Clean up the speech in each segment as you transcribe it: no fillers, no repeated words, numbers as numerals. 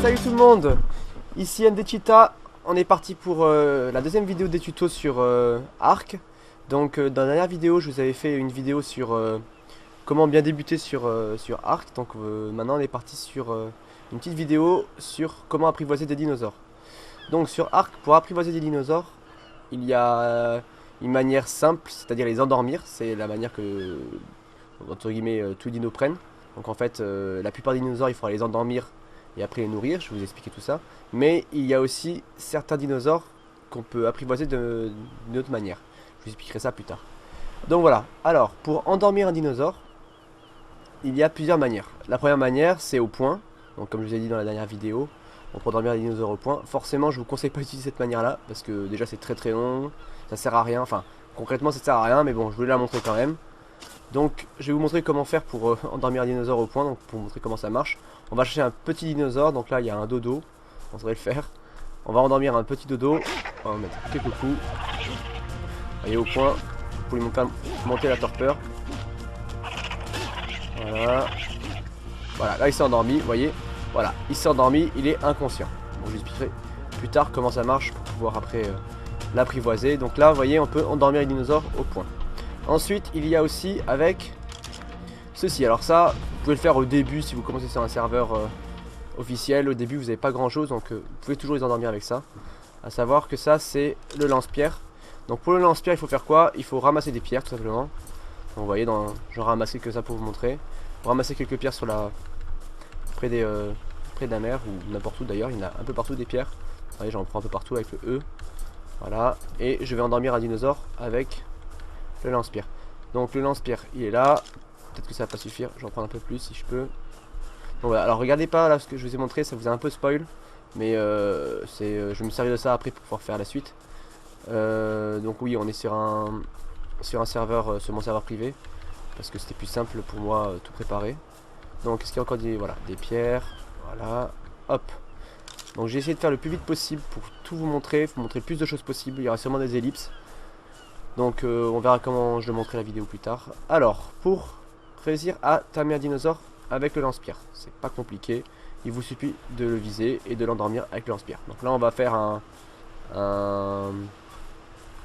Salut tout le monde, ici Ndechita. On est parti pour la deuxième vidéo des tutos sur Ark. Donc dans la dernière vidéo je vous avais fait une vidéo sur comment bien débuter sur Ark. Donc maintenant on est parti sur une petite vidéo sur comment apprivoiser des dinosaures. Donc sur Ark, pour apprivoiser des dinosaures, il y a une manière simple, c'est-à-dire les endormir. C'est la manière que, entre guillemets, tous les dinos prennent. Donc en fait, la plupart des dinosaures, il faudra les endormir et après les nourrir, je vais vous expliquer tout ça. Mais il y a aussi certains dinosaures qu'on peut apprivoiser d'une autre manière. Je vous expliquerai ça plus tard. Donc voilà, alors pour endormir un dinosaure, il y a plusieurs manières. La première manière, c'est au point. Donc comme je vous ai dit dans la dernière vidéo, pour endormir un dinosaure au point. Forcément, je vous conseille pas d'utiliser cette manière-là, parce que déjà c'est très long, ça sert à rien. Enfin, concrètement ça sert à rien, mais bon, je voulais la montrer quand même. Donc je vais vous montrer comment faire pour endormir un dinosaure au point, donc pour vous montrer comment ça marche. On va chercher un petit dinosaure, donc là il y a un dodo, on devrait le faire. On va endormir un petit dodo, on va mettre quelques coups. Voyez au point, vous pouvez monter la torpeur. Voilà. Voilà, là il s'est endormi, vous voyez. Voilà, il s'est endormi, il est inconscient. Bon, je vous expliquerai plus tard comment ça marche pour pouvoir après l'apprivoiser. Donc là, vous voyez, on peut endormir les dinosaures au point. Ensuite, il y a aussi avec ceci. Alors ça, vous pouvez le faire au début si vous commencez sur un serveur officiel. Au début, vous n'avez pas grand chose, donc vous pouvez toujours les endormir avec ça. À savoir que ça, c'est le lance-pierre. Donc pour le lance-pierre, il faut faire quoi? Il faut ramasser des pierres, tout simplement. Donc, vous voyez, j'en ramasse que ça pour vous montrer. Ramasser quelques pierres sur près de la mer ou n'importe où d'ailleurs. Il y en a un peu partout des pierres. Vous voyez, j'en prends un peu partout avec le E. Voilà, et je vais endormir un dinosaure avec le lance-pierre. Donc le lance-pierre il est là. Peut-être que ça va pas suffire, j'en prends un peu plus si je peux. Donc voilà, alors regardez pas là ce que je vous ai montré, ça vous a un peu spoil. Mais je vais me servir de ça après pour pouvoir faire la suite. Donc oui, on est sur un serveur, sur mon serveur privé. Parce que c'était plus simple pour moi tout préparer. Donc qu'est-ce qu'il y a encore des pierres. Voilà, hop. Donc j'ai essayé de faire le plus vite possible pour tout vous montrer le plus de choses possible. Il y aura sûrement des ellipses. Donc on verra comment je le montrerai la vidéo plus tard. Alors, pour réussir à tamer un dinosaure avec le lance-pierre, c'est pas compliqué. Il vous suffit de le viser et de l'endormir avec le lance-pierre. Donc là on va faire un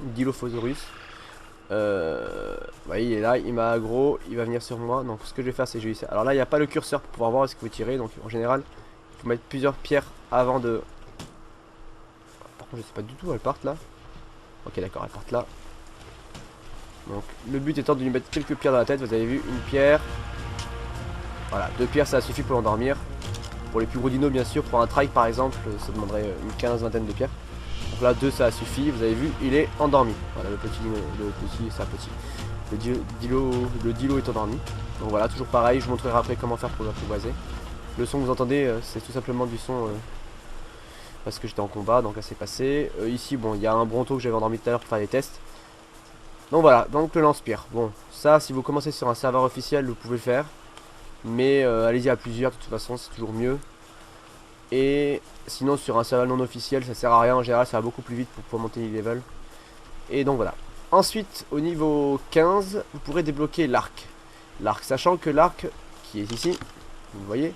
Dilophosaurus. Vous voyez, il est là, il m'a aggro, il va venir sur moi. Donc ce que je vais faire, c'est que je vais essayer. Alors là il n'y a pas le curseur pour pouvoir voir ce que vous tirez. Donc en général, il faut mettre plusieurs pierres avant de... Par contre je sais pas du tout où elles partent là. Ok, d'accord, elles partent là. Donc le but étant de lui mettre quelques pierres dans la tête. Vous avez vu, une pierre. Voilà, 2 pierres ça suffit pour l'endormir. Pour les plus gros dinos bien sûr, pour un trike par exemple, ça demanderait une vingtaine de pierres. Donc là 2 ça suffit, vous avez vu, il est endormi. Voilà, le petit, c'est un petit. Le dilo est endormi. Donc voilà, toujours pareil, je vous montrerai après comment faire pour l'apprivoiser. Le son que vous entendez, c'est tout simplement du son parce que j'étais en combat, donc là c'est passé. Ici, bon, il y a un bronto que j'avais endormi tout à l'heure pour faire des tests. Donc voilà, donc le lance-pierre. Bon, ça, si vous commencez sur un serveur officiel, vous pouvez le faire. Mais allez-y à plusieurs, de toute façon, c'est toujours mieux. Et sinon, sur un serveur non officiel, ça sert à rien. En général, ça va beaucoup plus vite pour pouvoir monter les levels. Et donc voilà. Ensuite, au niveau 15, vous pourrez débloquer l'arc. L'arc, sachant que l'arc, qui est ici, vous voyez,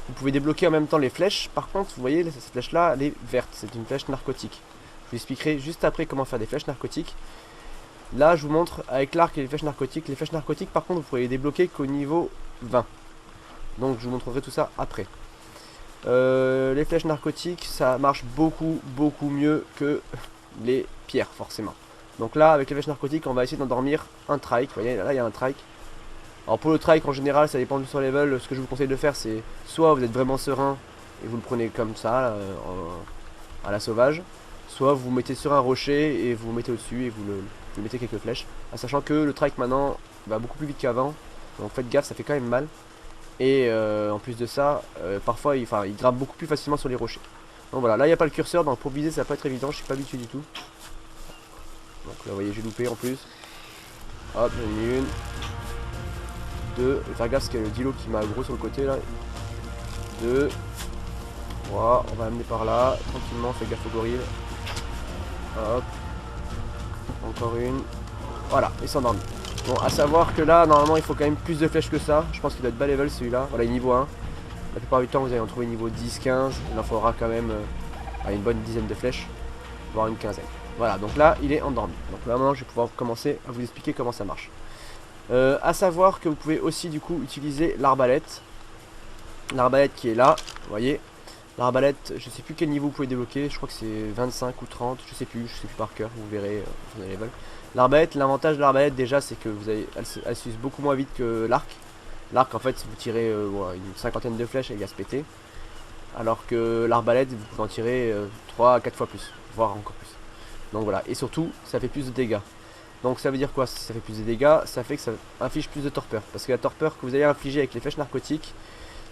vous pouvez débloquer en même temps les flèches. Par contre, vous voyez, cette flèche-là, elle est verte. C'est une flèche narcotique. Je vous expliquerai juste après comment faire des flèches narcotiques. Là, je vous montre avec l'arc et les flèches narcotiques. Les flèches narcotiques, par contre, vous pourrez les débloquer qu'au niveau 20. Donc, je vous montrerai tout ça après. Les flèches narcotiques, ça marche beaucoup mieux que les pierres, forcément. Donc là, avec les flèches narcotiques, on va essayer d'endormir un trike. Vous voyez, là, il y a un trike. Alors pour le trike, en général, ça dépend du sur level. Ce que je vous conseille de faire, c'est soit vous êtes vraiment serein et vous le prenez comme ça, à la sauvage. Soit vous mettez sur un rocher et vous vous mettez au-dessus et vous mettez quelques flèches. Sachant que le trike maintenant va beaucoup plus vite qu'avant. Donc faites gaffe, ça fait quand même mal. Et en plus de ça, parfois il grimpe beaucoup plus facilement sur les rochers. Donc voilà, là il n'y a pas le curseur, donc pour viser ça va pas être évident, je suis pas habitué du tout. Donc là vous voyez j'ai loupé en plus. Hop, j'en ai mis une. 2, faire gaffe parce qu'il y a le dilo qui m'a aggro sur le côté là. 2. 3, on va amener par là, tranquillement, fais gaffe au gorille. Hop. Encore une. Voilà, il s'est endormi. Bon, à savoir que là, normalement, il faut quand même plus de flèches que ça. Je pense qu'il doit être bas level celui-là. Voilà, il est niveau 1. La plupart du temps vous allez en trouver niveau 10-15, il en faudra quand même une bonne dizaine de flèches, voire une quinzaine. Voilà, donc là il est endormi. Donc là maintenant je vais pouvoir commencer à vous expliquer comment ça marche. À savoir que vous pouvez aussi du coup utiliser l'arbalète. L'arbalète qui est là, vous voyez. L'arbalète, je sais plus quel niveau vous pouvez débloquer, je crois que c'est 25 ou 30, je sais plus par cœur, vous verrez sur les levels. L'arbalète, l'avantage de l'arbalète déjà c'est que vous avez, elle s'use beaucoup moins vite que l'arc. L'arc en fait vous tirez une cinquantaine de flèches, elle va se péter. Alors que l'arbalète vous pouvez en tirer 3 à 4 fois plus, voire encore plus. Donc voilà, et surtout ça fait plus de dégâts. Donc ça veut dire quoi? Si ça fait plus de dégâts, ça fait que ça inflige plus de torpeur. Parce que la torpeur que vous allez infliger avec les flèches narcotiques,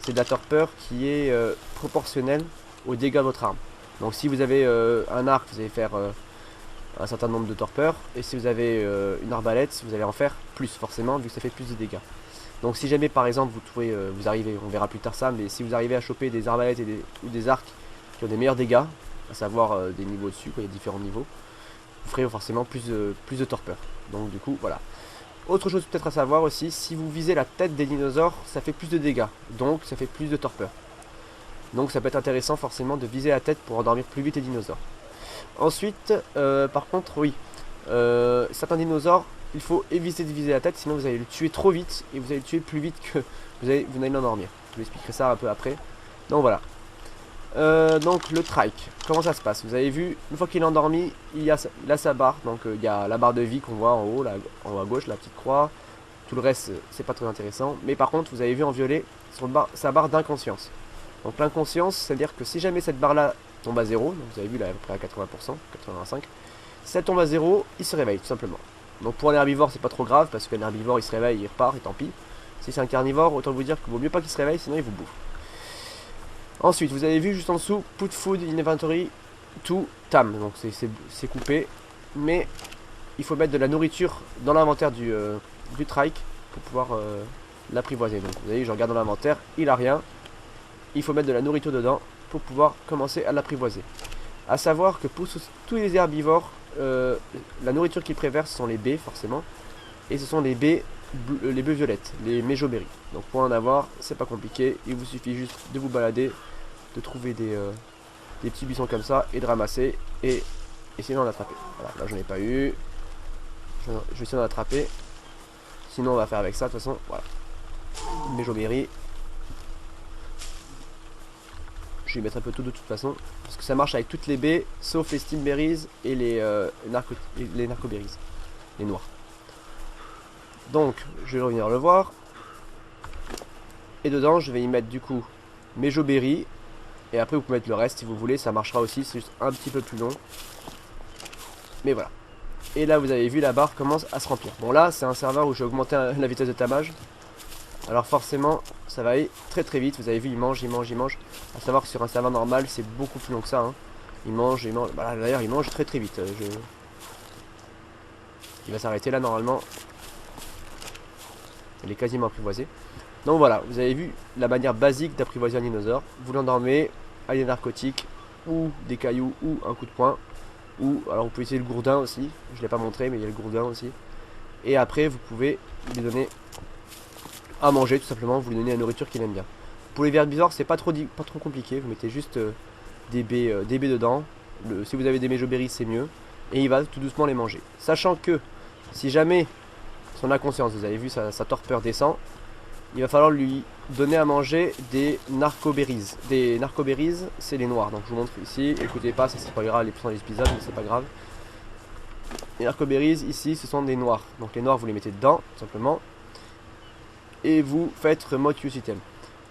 c'est de la torpeur qui est proportionnelle aux dégâts de votre arme. Donc si vous avez un arc, vous allez faire un certain nombre de torpeurs. Et si vous avez une arbalète, vous allez en faire plus forcément, vu que ça fait plus de dégâts. Donc si jamais par exemple vous trouvez, vous arrivez, on verra plus tard ça, mais si vous arrivez à choper des arbalètes ou des arcs qui ont des meilleurs dégâts, à savoir des niveaux dessus, il y a différents niveaux, vous ferez forcément plus de torpeur. Donc du coup voilà. Autre chose peut-être à savoir aussi, si vous visez la tête des dinosaures, ça fait plus de dégâts, donc ça fait plus de torpeur. Donc ça peut être intéressant forcément de viser la tête pour endormir plus vite les dinosaures. Ensuite, par contre, oui, certains dinosaures, il faut éviter de viser la tête, sinon vous allez le tuer trop vite, et vous allez le tuer plus vite que vous n'allez l'endormir. Je vous expliquerai ça un peu après. Donc voilà. Donc le trike, comment ça se passe? Vous avez vu, une fois qu'il est endormi, il a sa barre. Donc il y a la barre de vie qu'on voit en haut, en haut à gauche, la petite croix. Tout le reste, c'est pas très intéressant. Mais par contre, vous avez vu en violet sa barre d'inconscience. Donc l'inconscience, c'est-à-dire que si jamais cette barre-là tombe à 0, donc vous avez vu là à peu près à 80%, 85%, si elle tombe à 0, il se réveille tout simplement. Donc pour un herbivore, c'est pas trop grave, parce qu'un herbivore, il se réveille, il repart, et tant pis. Si c'est un carnivore, autant vous dire qu'il vaut mieux pas qu'il se réveille, sinon il vous bouffe. Ensuite, vous avez vu juste en dessous, put food in inventory to tam. Donc c'est coupé. Mais il faut mettre de la nourriture dans l'inventaire du trike pour pouvoir l'apprivoiser. Donc vous voyez, je regarde dans l'inventaire, il a rien. Il faut mettre de la nourriture dedans pour pouvoir commencer à l'apprivoiser. A savoir que pour tous les herbivores, la nourriture qu'ils préfèrent, ce sont les baies forcément. Et ce sont les baies violettes, les méjoberries. Donc pour en avoir, c'est pas compliqué, il vous suffit juste de vous balader, de trouver des petits buissons comme ça et de ramasser et essayer d'en attraper. Voilà, là j'en ai pas eu, je vais essayer d'en attraper, sinon on va faire avec ça de toute façon. Voilà, méjoberries, je vais mettre un peu tout de toute façon, parce que ça marche avec toutes les baies, sauf les steamberries et les narcoberries, les noirs. Donc je vais revenir le voir. Et dedans je vais y mettre du coup mes joberries. Et après vous pouvez mettre le reste si vous voulez. Ça marchera aussi, c'est juste un petit peu plus long. Mais voilà. Et là vous avez vu la barre commence à se remplir. Bon là c'est un serveur où j'ai augmenté la vitesse de tamage. Alors forcément ça va aller très très vite. Vous avez vu il mange. A savoir que sur un serveur normal c'est beaucoup plus long que ça hein. Il mange. Voilà, d'ailleurs il mange très très vite. Il va s'arrêter là normalement. Elle est quasiment apprivoisée. Donc voilà, vous avez vu la manière basique d'apprivoiser un dinosaure. Vous l'endormez avec des narcotiques ou des cailloux ou un coup de poing. Ou alors vous pouvez utiliser le gourdin aussi. Je ne l'ai pas montré mais il y a le gourdin aussi. Et après vous pouvez lui donner à manger tout simplement. Vous lui donnez la nourriture qu'il aime bien. Pour les herbivores c'est pas trop compliqué. Vous mettez juste des baies dedans. Si vous avez des méjoberries c'est mieux. Et il va tout doucement les manger. Sachant que si jamais son inconscience, vous avez vu sa torpeur descend, il va falloir lui donner à manger des narcoberries. Des narcoberries, c'est les noirs. Donc je vous montre ici, écoutez pas, ça c'est pas grave, les plus dans les épisodes, mais c'est pas grave. Les narcoberries ici, ce sont des noirs. Donc les noirs, vous les mettez dedans, tout simplement. Et vous faites remote use item.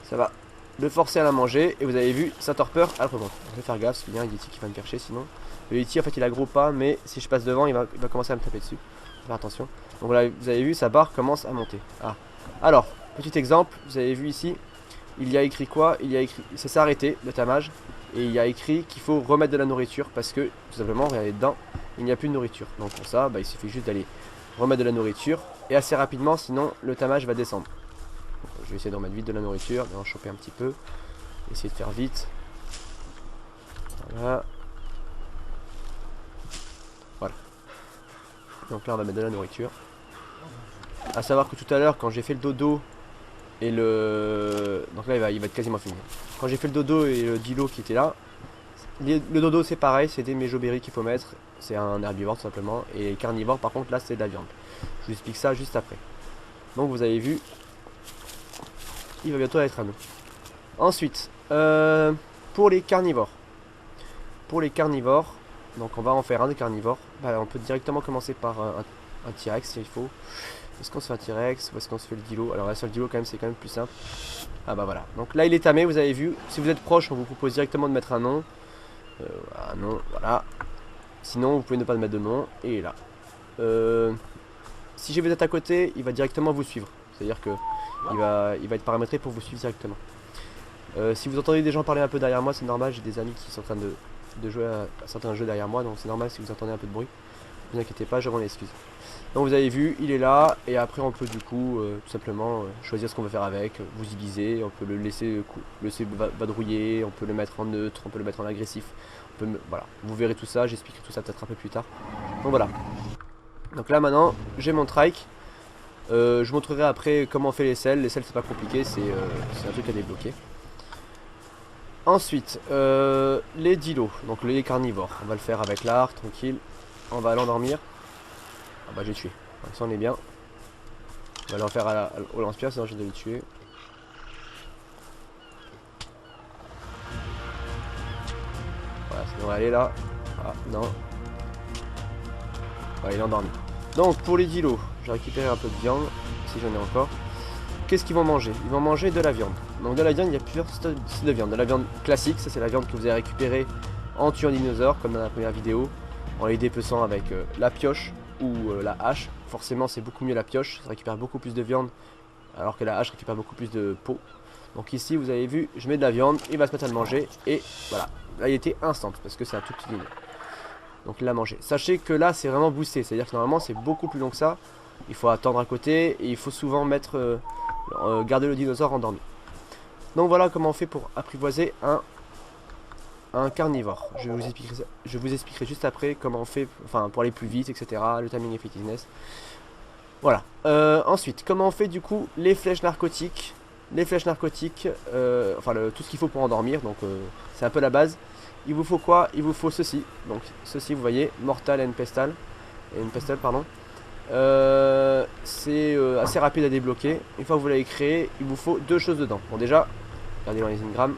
Ça va le forcer à la manger, et vous avez vu sa torpeur, elle remonte. Je vais faire gaffe, parce qu'il y a un Yeti qui va me percher sinon. Le Yeti en fait il a gros pas, mais si je passe devant, il va commencer à me taper dessus. Faire attention. Donc voilà, vous avez vu, sa barre commence à monter. Ah. Alors, petit exemple, vous avez vu ici, il y a écrit quoi? Il y a écrit, ça s'est arrêté, le tamage. Et il y a écrit qu'il faut remettre de la nourriture parce que, tout simplement, regardez dedans, il n'y a plus de nourriture. Donc pour ça, il suffit juste d'aller remettre de la nourriture. Et assez rapidement, sinon, le tamage va descendre. Donc, je vais essayer de remettre vite de la nourriture, d'en choper un petit peu. Essayer de faire vite. Voilà. Voilà. Donc là, on va mettre de la nourriture. A savoir que tout à l'heure, quand j'ai fait le dodo, Et donc là il va être quasiment fini. Quand j'ai fait le dodo et le dilo qui était là, le dodo c'est pareil, c'est des méjoberries qu'il faut mettre. C'est un herbivore tout simplement. Et carnivore par contre là c'est de la viande. Je vous explique ça juste après. Donc vous avez vu, il va bientôt être à nous. Ensuite, pour les carnivores. Pour les carnivores, donc on va en faire un des carnivores. Bah, on peut directement commencer par un T-Rex s'il faut. Est-ce qu'on se fait un T-Rex ou est-ce qu'on se fait le dilo? Alors là sur le dilo quand même c'est quand même plus simple. Ah bah voilà, donc là il est tamé, vous avez vu. Si vous êtes proche on vous propose directement de mettre un nom. Un nom, voilà. Sinon vous pouvez ne pas mettre de nom. Et là. Si vous êtes à côté, il va directement vous suivre. C'est-à-dire que il va être paramétré pour vous suivre directement. Si vous entendez des gens parler un peu derrière moi, c'est normal, j'ai des amis qui sont en train de jouer à certains jeux derrière moi, donc c'est normal si vous entendez un peu de bruit. Ne vous inquiétez pas, je m'en excuse. Donc vous avez vu, il est là, et après on peut du coup tout simplement choisir ce qu'on veut faire avec, vous diviser, on peut le laisser vadrouiller, on peut le mettre en neutre, on peut le mettre en agressif. Voilà, vous verrez tout ça, j'expliquerai tout ça peut-être un peu plus tard. Donc voilà. Donc là maintenant, j'ai mon trike. Je vous montrerai après comment on fait les selles. Les selles c'est pas compliqué, c'est un truc à débloquer. Ensuite, les dilos, donc les carnivores. On va le faire avec l'art, tranquille. On va l'endormir. Ah bah j'ai tué, ça on est bien. On va l'en faire au lance-pierre, sinon je vais les tuer. Voilà, ça devrait aller là. Ah non. Ouais, il est endormi. Donc pour les dilos, j'ai récupéré un peu de viande, si j'en ai encore. Qu'est-ce qu'ils vont manger? Ils vont manger de la viande. Donc de la viande, il y a plusieurs styles de viande. De la viande classique, ça c'est la viande que vous avez récupérée en tuant un dinosaure, comme dans la première vidéo, en les dépeçant avec la pioche ou la hache. Forcément c'est beaucoup mieux la pioche, ça récupère beaucoup plus de viande, alors que la hache récupère beaucoup plus de peau. Donc ici vous avez vu, je mets de la viande, il va se mettre à le manger, et voilà. Là il était instant, parce que c'est un tout petit dino. Donc il l'a mangé. Sachez que là c'est vraiment boosté, c'est-à-dire que normalement c'est beaucoup plus long que ça. Il faut attendre à côté, et il faut souvent mettre... garder le dinosaure endormi. Donc voilà comment on fait pour apprivoiser un carnivore. Je vous expliquerai juste après comment on fait, enfin pour aller plus vite, etc. Le timing effectiveness. Voilà. Ensuite, comment on fait du coup les flèches narcotiques. Les flèches narcotiques, enfin tout ce qu'il faut pour endormir. Donc c'est un peu la base. Il vous faut quoi? Il vous faut ceci. Donc ceci, vous voyez, Mortal and Pestal. Pardon. C'est assez rapide à débloquer. Une fois que vous l'avez créé, il vous faut deux choses dedans. Bon déjà, regardez dans les ingrammes.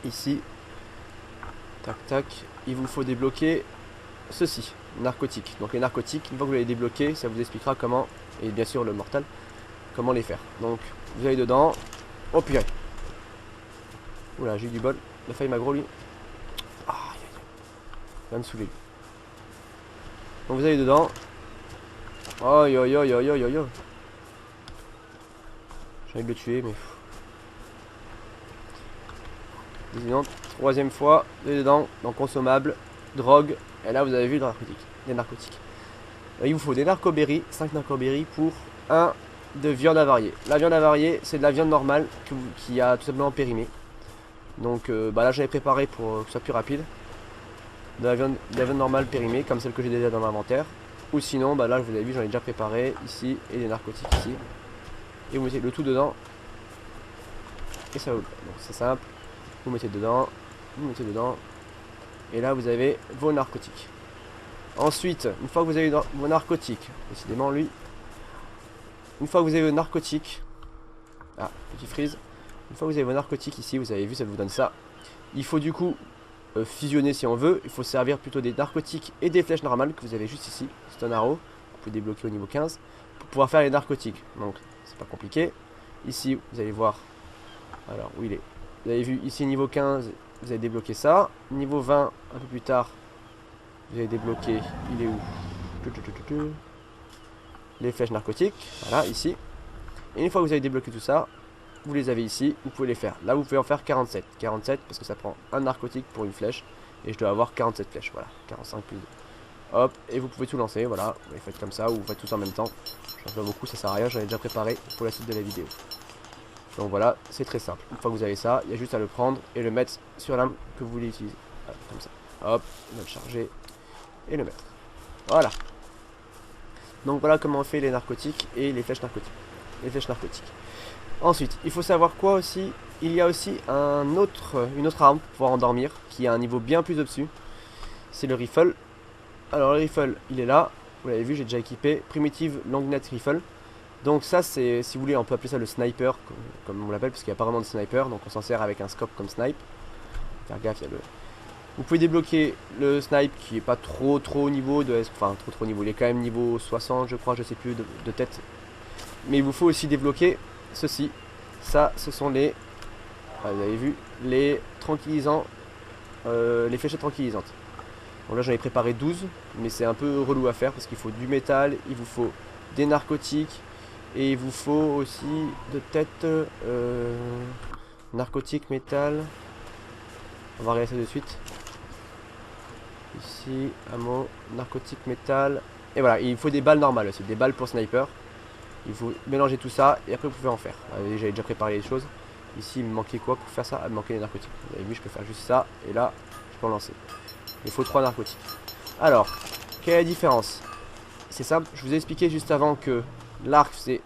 Ici, tac tac, il vous faut débloquer ceci, narcotique. Donc les narcotiques, une fois que vous l'avez débloqué, ça vous expliquera comment, et bien sûr le mortal, comment les faire. Donc vous allez dedans. Oh purée. Oula, j'ai eu du bol. Il a failli m'aggro lui. Ah, il va me saouler. Donc vous allez dedans. Oh yo yo yo yo yo yo. J'ai envie de le tuer mais... Décidément, troisième fois, dedans, donc consommable, drogue, et là vous avez vu des narcotiques. Il vous faut des narcoberries, 5 narcoberries pour 1 de viande avariée. La viande avariée, c'est de la viande normale qui a tout simplement périmé. Donc bah là j'avais préparé pour que ce soit plus rapide. De la viande normale périmée, comme celle que j'ai déjà dans l'inventaire. Ou sinon, bah là vous avez vu, j'en ai déjà préparé ici, et des narcotiques ici. Et vous mettez le tout dedans. Et ça va. Donc c'est simple. Vous mettez dedans, et là vous avez vos narcotiques. Ensuite, une fois que vous avez vos narcotiques, décidément lui, une fois que vous avez vos narcotiques, ah, petit freeze, une fois que vous avez vos narcotiques ici, vous avez vu, ça vous donne ça. Il faut du coup fusionner si on veut, il faut servir plutôt des narcotiques et des flèches normales que vous avez juste ici, c'est un arrow, vous pouvez débloquer au niveau 15, pour pouvoir faire les narcotiques. Donc c'est pas compliqué. Ici, vous allez voir, alors où il est. Vous avez vu ici niveau 15, vous avez débloqué ça. Niveau 20, un peu plus tard, vous avez débloqué, il est où? Les flèches narcotiques, voilà, ici. Et une fois que vous avez débloqué tout ça, vous les avez ici, vous pouvez les faire. Là, vous pouvez en faire 47. 47 parce que ça prend un narcotique pour une flèche. Et je dois avoir 47 flèches, voilà. 45 plus 2. Hop, et vous pouvez tout lancer, voilà. Vous les faites comme ça ou vous faites tout en même temps. Je ne sais pas beaucoup, ça sert à rien, j'en ai déjà préparé pour la suite de la vidéo. Donc voilà, c'est très simple. Une fois que vous avez ça, il y a juste à le prendre et le mettre sur l'arme que vous voulez utiliser. Voilà, comme ça. Hop, le charger et le mettre. Voilà. Donc voilà comment on fait les narcotiques et les flèches narcotiques. Ensuite, il faut savoir quoi aussi. Il y a aussi une autre arme pour pouvoir endormir, qui a un niveau bien plus au-dessus. C'est le rifle. Alors le rifle, il est là. Vous l'avez vu, j'ai déjà équipé. Primitive Long Net Rifle. Donc ça, c'est, si vous voulez, on peut appeler ça le sniper, comme on l'appelle, parce qu'il n'y a pas vraiment de sniper. Donc on s'en sert avec un scope comme snipe. Faire gaffe, il y a le... Vous pouvez débloquer le snipe qui est pas trop au niveau de... Enfin, trop au niveau. Il est quand même niveau 60, je crois, je sais plus de tête. Mais il vous faut aussi débloquer ceci. Ça, ce sont les... vous avez vu, les tranquillisants, les fléchettes tranquillisantes. Bon là j'en ai préparé 12, mais c'est un peu relou à faire parce qu'il faut du métal, il vous faut des narcotiques, et il vous faut aussi de tête narcotiques, métal. On va regarder ça de suite. Ici, ammo, narcotiques, métal. Et voilà, il faut des balles normales aussi, des balles pour sniper. Il faut mélanger tout ça et après vous pouvez en faire. J'avais déjà préparé les choses. Ici il me manquait quoi pour faire ça? Il me manquait des narcotiques. Vous avez vu, je peux faire juste ça et là je peux en lancer. Il faut 3 narcotiques. Alors, quelle est la différence? C'est simple, je vous ai expliqué juste avant que l'arc c'est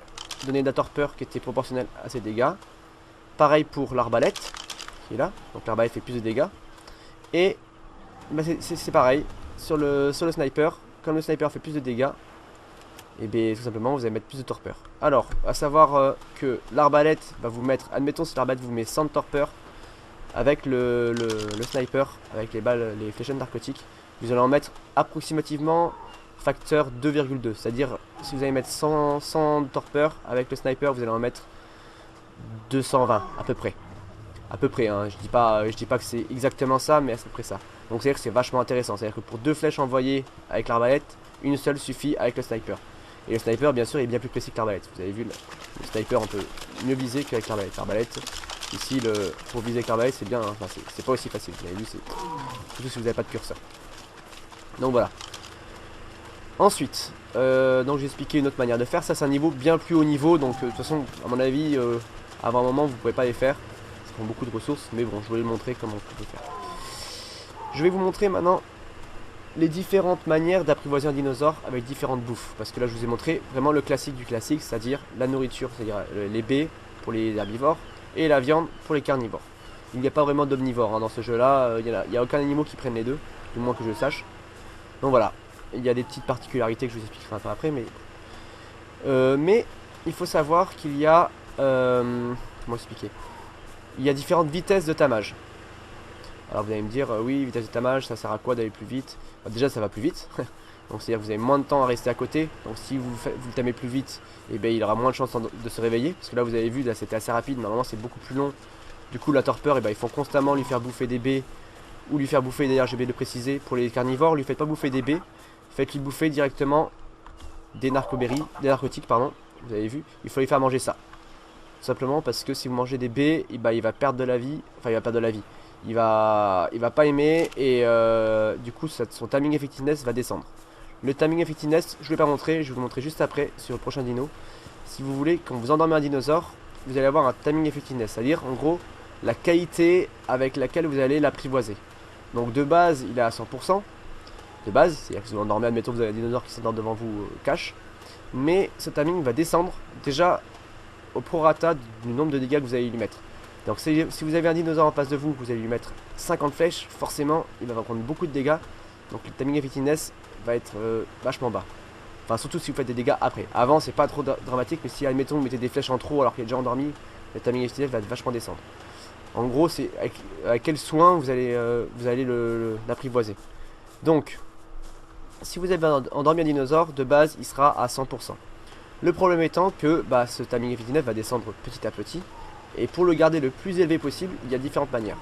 donner de la torpeur qui était proportionnelle à ses dégâts. Pareil pour l'arbalète qui est là. Donc l'arbalète fait plus de dégâts. Et bah, c'est pareil sur le sniper. Comme le sniper fait plus de dégâts, et bien tout simplement vous allez mettre plus de torpeur. Alors, à savoir que l'arbalète va vous mettre, admettons si l'arbalète vous met 100 de torpeur, avec le sniper, avec les balles, les fléchettes narcotiques, vous allez en mettre approximativement facteur 2,2. C'est-à-dire, si vous allez mettre 100 de torpeur, avec le sniper vous allez en mettre 220 à peu près. À peu près, hein. Je dis pas que c'est exactement ça, mais à peu près ça. Donc c'est-à-dire que c'est vachement intéressant. C'est-à-dire que pour 2 flèches envoyées avec l'arbalète, une seule suffit avec le sniper. Et le sniper, bien sûr, est bien plus précis que l'arbalète. Vous avez vu, le sniper, on peut mieux viser qu'avec l'arbalète. L'arbalète, ici, pour viser avec l'arbalète, c'est bien, hein. Enfin, c'est pas aussi facile. Vous avez vu, surtout si vous n'avez pas de curseur. Donc voilà. Ensuite, donc j'ai expliqué une autre manière de faire. Ça, c'est un niveau bien plus haut niveau. Donc, de toute façon, à mon avis, avant un moment, vous ne pouvez pas les faire. Ça prend beaucoup de ressources. Mais bon, je voulais vous montrer comment on peut faire. Je vais vous montrer maintenant les différentes manières d'apprivoiser un dinosaure avec différentes bouffes. Parce que là je vous ai montré vraiment le classique du classique, c'est-à-dire la nourriture, c'est-à-dire les baies pour les herbivores et la viande pour les carnivores. Il n'y a pas vraiment d'omnivores hein, dans ce jeu-là, il n'y a aucun animal qui prenne les deux, du moins que je le sache. Donc voilà, il y a des petites particularités que je vous expliquerai un peu après, mais il faut savoir qu'il y a... comment expliquer? Il y a différentes vitesses de tamage. Alors vous allez me dire, oui, vitesse de tamage, ça sert à quoi d'aller plus vite? Déjà ça va plus vite, donc c'est à dire que vous avez moins de temps à rester à côté, donc si vous le tamez plus vite, et bien il aura moins de chances de se réveiller, parce que là vous avez vu, là c'était assez rapide, normalement c'est beaucoup plus long, du coup la torpeur, et ben il faut constamment lui faire bouffer des baies, ou lui faire bouffer, d'ailleurs j'ai oublié de le préciser, pour les carnivores, lui faites pas bouffer des baies, faites-lui bouffer directement des narcotiques, pardon, vous avez vu, il faut lui faire manger ça, tout simplement parce que si vous mangez des baies, et ben il va perdre de la vie, enfin il va perdre de la vie. Il va pas aimer et du coup son timing effectiveness va descendre. Le timing effectiveness, je ne vais pas montrer, je vais vous montrer juste après sur le prochain dino. Si vous voulez, quand vous endormez un dinosaure, vous allez avoir un timing effectiveness, c'est-à-dire en gros la qualité avec laquelle vous allez l'apprivoiser. Donc de base, il est à 100%. De base, c'est-à-dire que si vous endormez, admettons que vous avez un dinosaure qui s'endort devant vous cache. Mais ce timing va descendre déjà au prorata du nombre de dégâts que vous allez lui mettre. Donc si vous avez un dinosaure en face de vous, vous allez lui mettre 50 flèches, forcément il va prendre beaucoup de dégâts. Donc le timing effectiveness va être vachement bas. Enfin surtout si vous faites des dégâts après. Avant c'est pas trop dramatique, mais si admettons vous mettez des flèches en trop alors qu'il est déjà endormi, le timing effectiveness va vachement descendre. En gros c'est avec quel soin vous allez l'apprivoiser. Donc si vous avez endormi un dinosaure, de base il sera à 100%. Le problème étant que ce timing effectiveness va descendre petit à petit. Et pour le garder le plus élevé possible, il y a différentes manières.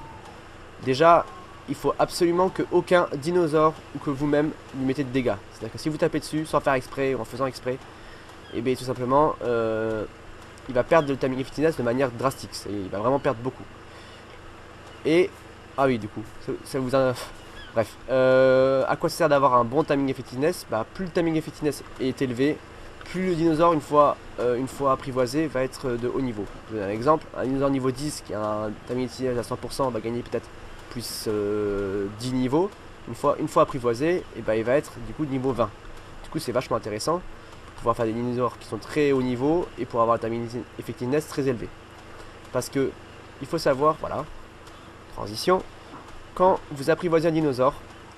Déjà, il faut absolument qu'aucun dinosaure ou que vous-même lui mettez de dégâts. C'est-à-dire que si vous tapez dessus sans faire exprès ou en faisant exprès, et bien tout simplement, il va perdre le timing effectiveness de manière drastique. Il va vraiment perdre beaucoup. Et, ah oui, du coup, ça vous a... Bref, à quoi ça sert d'avoir un bon timing effectiveness? Plus le timing effectiveness est élevé, plus le dinosaure, une fois apprivoisé, va être de haut niveau. Je vous donne un exemple, un dinosaure niveau 10 qui a un timing effectiveness à 100% va gagner peut-être plus 10 niveaux. Une fois apprivoisé, et il va être du coup de niveau 20. Du coup c'est vachement intéressant pour pouvoir faire des dinosaures qui sont très haut niveau et pour avoir un timing effectiveness très élevé. parce que il faut savoir, voilà, transition, quand vous apprivoisez un dinosaure,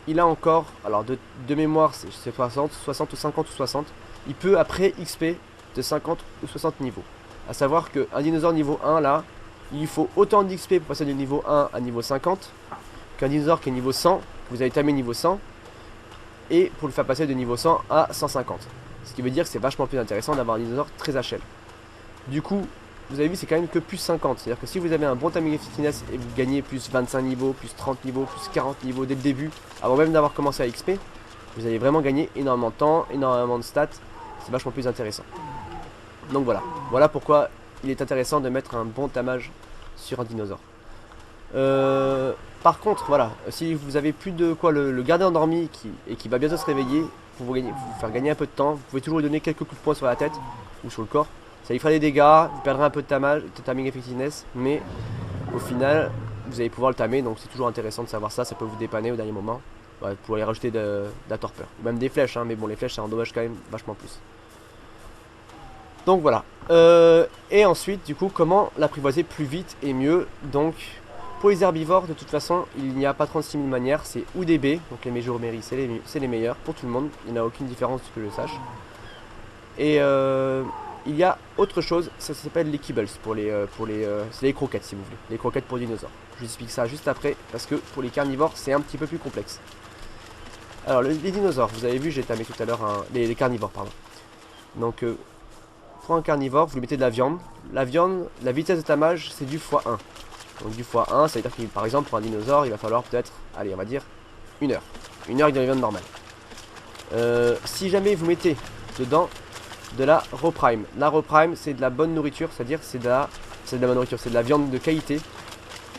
il a encore, alors de mémoire c'est 60 ou 50 ou 60, il peut après XP de 50 ou 60 niveaux. A savoir qu'un dinosaure niveau 1 là, il faut autant d'XP pour passer de niveau 1 à niveau 50 qu'un dinosaure qui est niveau 100, que vous avez tamé niveau 100, et pour le faire passer de niveau 100 à 150. Ce qui veut dire que c'est vachement plus intéressant d'avoir un dinosaure très HL. Du coup, vous avez vu, c'est quand même que plus 50. C'est-à-dire que si vous avez un bon timing et fitness et vous gagnez plus 25 niveaux, plus 30 niveaux, plus 40 niveaux dès le début, avant même d'avoir commencé à XP, vous allez vraiment gagner énormément de temps, énormément de stats. C'est vachement plus intéressant. Donc voilà. Voilà pourquoi il est intéressant de mettre un bon tamage sur un dinosaure. Par contre, voilà, si vous avez plus de quoi le garder endormi qui va bientôt se réveiller, pour vous faire gagner un peu de temps, vous pouvez toujours lui donner quelques coups de poing sur la tête ou sur le corps. Ça lui fera des dégâts, vous perdrez un peu de timing effectiveness, mais au final, vous allez pouvoir le tamer, donc c'est toujours intéressant de savoir ça, ça peut vous dépanner au dernier moment. Ouais, vous pouvez aller rajouter de la torpeur, ou même des flèches, hein, mais bon, les flèches ça endommage quand même vachement plus. Donc voilà. Et ensuite, du coup, comment l'apprivoiser plus vite et mieux? Donc, pour les herbivores, de toute façon, il n'y a pas 36 000 manières, c'est UDB, donc les Mejorameries, c'est les meilleurs pour tout le monde, il n'y a aucune différence que je sache. Et il y a autre chose, ça s'appelle les kibbles, c'est les croquettes si vous voulez, les croquettes pour dinosaures. Je vous explique ça juste après, parce que pour les carnivores, c'est un petit peu plus complexe. Alors, les dinosaures, vous avez vu, j'ai tamé tout à l'heure, les carnivores, pardon. Donc, pour un carnivore, vous lui mettez de la viande. La viande, la vitesse de tamage, c'est du x1. Donc du x1, ça veut dire que par exemple, pour un dinosaure, il va falloir peut-être, allez, on va dire, 1 heure. 1 heure avec de la viande normale. Si jamais vous mettez dedans de la raw prime. La raw prime, c'est de la bonne nourriture, c'est-à-dire c'est de la bonne nourriture, c'est de la viande de qualité.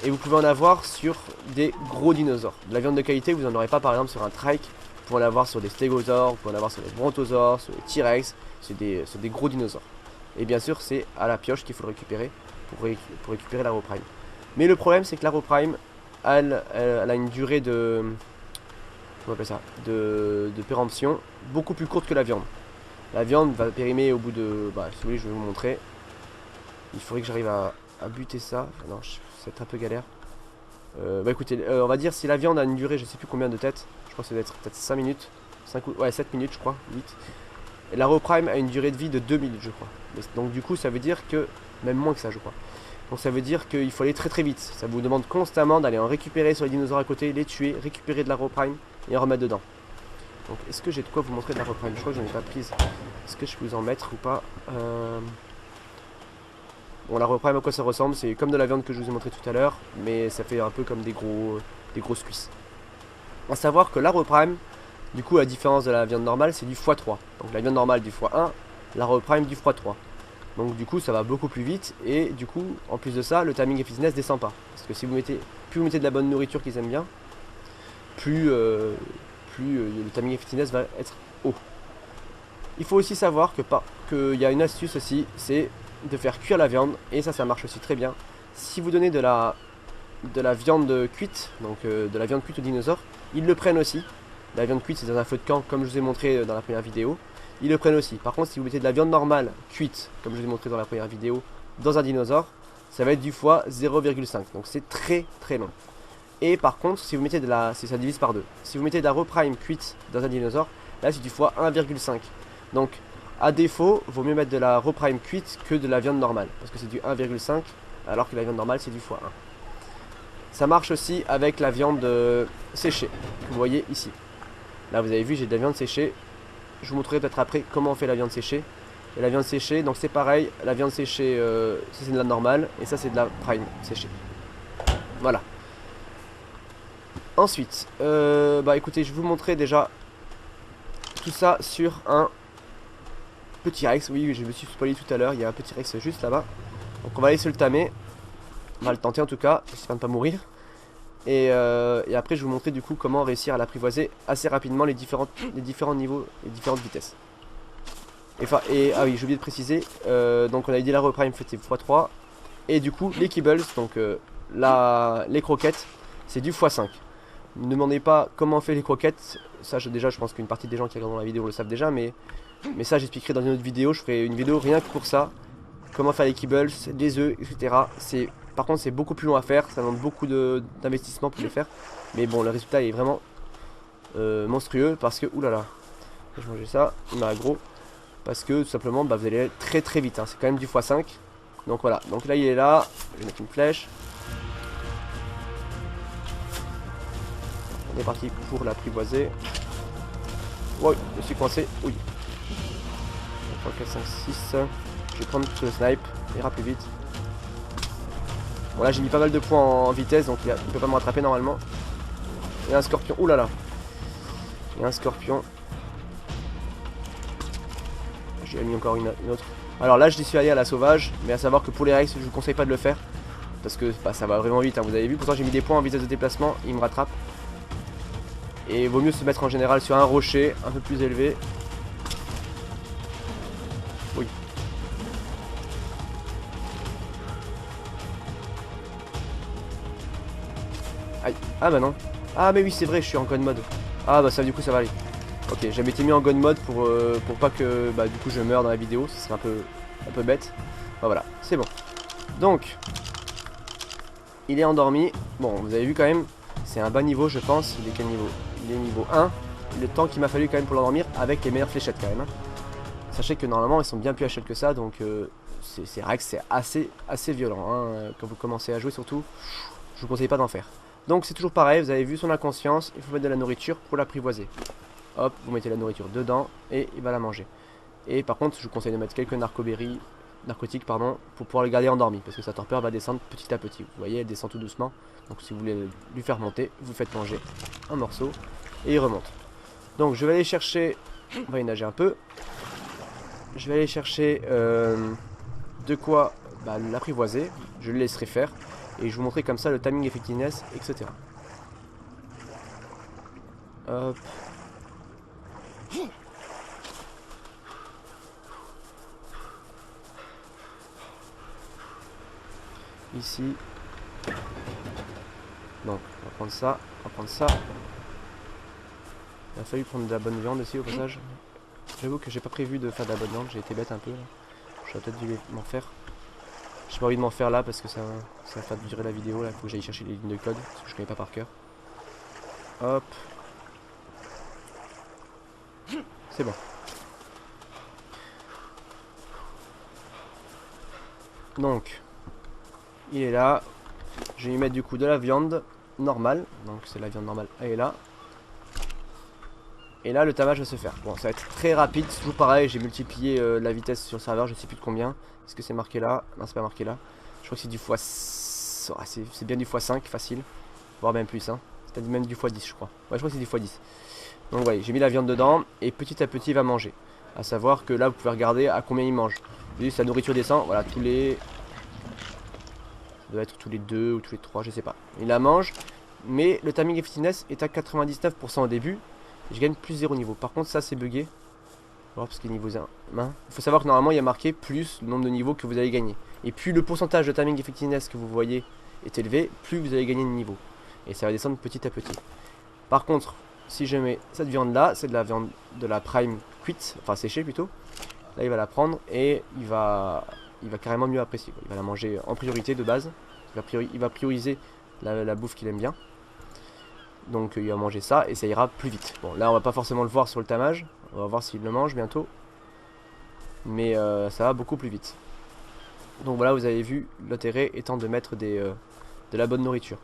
Et vous pouvez en avoir sur des gros dinosaures. De la viande de qualité, vous n'en aurez pas par exemple sur un trike. Vous pouvez en avoir sur des stégosaures, vous pouvez en avoir sur des brontosaures, sur des T-Rex. C'est des gros dinosaures. Et bien sûr, c'est à la pioche qu'il faut le récupérer pour récupérer la raw prime. Mais le problème, c'est que la raw prime, elle a une durée de... Comment on appelle ça, de péremption beaucoup plus courte que la viande. La viande va périmer au bout de... Bah, si vous voulez, je vais vous montrer. Il faudrait que j'arrive à buter ça. Enfin, non, c'est un peu galère. Bah écoutez, on va dire si la viande a une durée, je sais plus combien de têtes. Je crois que ça doit être peut-être 5 minutes. 5 ou... Ouais, 7 minutes, je crois. 8. Et la raw prime a une durée de vie de 2 minutes, je crois. Donc du coup, ça veut dire que... Même moins que ça, je crois. Donc ça veut dire qu'il faut aller très très vite. Ça vous demande constamment d'aller en récupérer sur les dinosaures à côté, les tuer, récupérer de la raw prime et en remettre dedans. Donc est-ce que j'ai de quoi vous montrer de la raw prime? Je crois que j'en ai pas prise. Est-ce que je peux vous en mettre ou pas? Bon, la raw prime à quoi ça ressemble? C'est comme de la viande que je vous ai montré tout à l'heure, mais ça fait un peu comme des grosses cuisses. A savoir que la raw prime, du coup, à la différence de la viande normale, c'est du x3. Donc la viande normale du x1, la raw prime du x3. Donc du coup, ça va beaucoup plus vite et du coup, en plus de ça, le timing et fitness descend pas. Parce que si vous mettez, plus vous mettez de la bonne nourriture qu'ils aiment bien, plus le timing et fitness va être haut. Il faut aussi savoir qu'il y a une astuce aussi, c'est de faire cuire la viande et ça marche aussi très bien. Si vous donnez de la viande cuite, donc de la viande cuite aux dinosaures, ils le prennent aussi. La viande cuite, c'est dans un feu de camp, comme je vous ai montré dans la première vidéo. Ils le prennent aussi. Par contre, si vous mettez de la viande normale cuite, comme je vous ai montré dans la première vidéo, dans un dinosaure, ça va être du fois 0,5. Donc c'est très très long. Et par contre, si vous mettez ça divise par 2. Si vous mettez de la raw prime cuite dans un dinosaure, là c'est du fois 1,5. Donc à défaut, vaut mieux mettre de la raw prime cuite que de la viande normale. Parce que c'est du 1,5, alors que la viande normale c'est du fois 1. Ça marche aussi avec la viande séchée, que vous voyez ici. Là vous avez vu, j'ai de la viande séchée. Je vous montrerai peut-être après comment on fait la viande séchée. Et la viande séchée, donc c'est pareil, la viande séchée, ça c'est de la normale, et ça c'est de la prime séchée. Voilà. Ensuite, bah écoutez, je vais vous montrer déjà tout ça sur un petit Rex. Oui, je me suis spoilé tout à l'heure, il y a un petit Rex juste là-bas. Donc on va aller se le tamer. On va le tenter en tout cas, j'espère ne pas mourir. Et après je vais vous montrer du coup comment réussir à l'apprivoiser assez rapidement les différents niveaux, les différentes vitesses. Ah oui, j'ai oublié de préciser, donc on avait dit la raw prime fait x3, et du coup les kibbles, donc les croquettes, c'est du x5. Ne me demandez pas comment on fait les croquettes, ça déjà je pense qu'une partie des gens qui regardent la vidéo le savent déjà, mais ça j'expliquerai dans une autre vidéo, je ferai une vidéo rien que pour ça, comment faire les kibbles, les œufs, etc. Par contre c'est beaucoup plus long à faire, ça demande beaucoup d'investissement pour les faire. Mais bon, le résultat est vraiment monstrueux parce que, oulala, je vais manger ça, il m'a aggro. Parce que tout simplement vous allez aller très très vite, hein. C'est quand même du x5. Donc voilà, donc là il est là, je vais mettre une flèche. On est parti pour l'apprivoiser. Ouais, je suis coincé, oui. 3, 4, 5, 6. Je vais prendre le snipe, il ira plus vite. Bon là j'ai mis pas mal de points en vitesse, donc il peut pas me rattraper normalement. Il y a un scorpion, oulala. Il y a un scorpion. J'ai mis encore une autre. Alors là je suis allé à la sauvage, mais à savoir que pour les races je vous conseille pas de le faire. Parce que bah, ça va vraiment vite, hein, vous avez vu. Pourtant j'ai mis des points en vitesse de déplacement, il me rattrape. Et il vaut mieux se mettre en général sur un rocher un peu plus élevé. Oui. Aïe. Ah bah non. Ah mais oui c'est vrai, je suis en god mode. Ah bah ça du coup ça va aller. Ok, j'avais été mis en god mode pour pas que bah, du coup je meure dans la vidéo, ce serait un peu bête. Bah voilà, c'est bon. Donc, il est endormi. Bon, vous avez vu quand même, c'est un bas niveau je pense. Il est quel niveau? Il est niveau 1. Le temps qu'il m'a fallu quand même pour l'endormir avec les meilleures fléchettes quand même. Hein. Sachez que normalement ils sont bien plus HL que ça, donc c'est vrai que c'est assez violent. Hein. Quand vous commencez à jouer surtout, je vous conseille pas d'en faire. Donc c'est toujours pareil, vous avez vu son inconscience, il faut mettre de la nourriture pour l'apprivoiser. Hop, vous mettez la nourriture dedans et il va la manger. Et par contre, je vous conseille de mettre quelques narcotiques pardon, pour pouvoir le garder endormi, parce que sa torpeur va descendre petit à petit. Vous voyez, elle descend tout doucement. Donc si vous voulez lui faire monter, vous faites manger un morceau et il remonte. Donc je vais aller chercher, on va y nager un peu. Je vais aller chercher de quoi l'apprivoiser. Je le laisserai faire et je vous montrer comme ça le timing effectiveness, etc. Hop. Ici. Donc, on va prendre ça, on va prendre ça. Il a fallu prendre de la bonne viande aussi au passage. J'avoue que j'ai pas prévu de faire de la bonne viande, j'ai été bête un peu là. J'aurais peut-être dû m'en faire. J'ai pas envie de m'en faire là parce que ça va faire durer la vidéo là, il faut que j'aille chercher les lignes de code parce que je connais pas par cœur. Hop. C'est bon. Donc, il est là. Je vais lui mettre du coup de la viande normale. Donc c'est la viande normale, elle est là. Et là le tamage va se faire. Bon, ça va être très rapide, c'est toujours pareil. J'ai multiplié la vitesse sur le serveur, je sais plus de combien. Est-ce que c'est marqué là? Non, c'est pas marqué là. Je crois que c'est du x... Ah, c'est bien du x5, facile. Voire même plus, hein. C'est même du x10 je crois. Ouais, je crois que c'est du x10. Donc ouais, j'ai mis la viande dedans et petit à petit il va manger. A savoir que là vous pouvez regarder à combien il mange. Vous voyez, sa nourriture descend, voilà, tous les... Ça doit être tous les 2 ou tous les 3, je sais pas. Il la mange, mais le timing effectiveness est à 99% au début. Je gagne plus 0 niveau. Par contre ça c'est bugué. Alors parce qu'il est niveau 1. Il faut savoir que normalement il y a marqué plus le nombre de niveaux que vous allez gagner. Et plus le pourcentage de timing effectiveness que vous voyez est élevé, plus vous allez gagner de niveau. Et ça va descendre petit à petit. Par contre, si je mets cette viande là, c'est de la viande de la prime cuite, enfin séchée plutôt. Là il va la prendre et il va carrément mieux apprécier. Il va la manger en priorité de base. Il va prioriser la bouffe qu'il aime bien. Donc il va manger ça et ça ira plus vite. Bon là on va pas forcément le voir sur le tamage. On va voir s'il le mange bientôt. Mais ça va beaucoup plus vite. Donc voilà, vous avez vu l'intérêt étant de mettre de la bonne nourriture.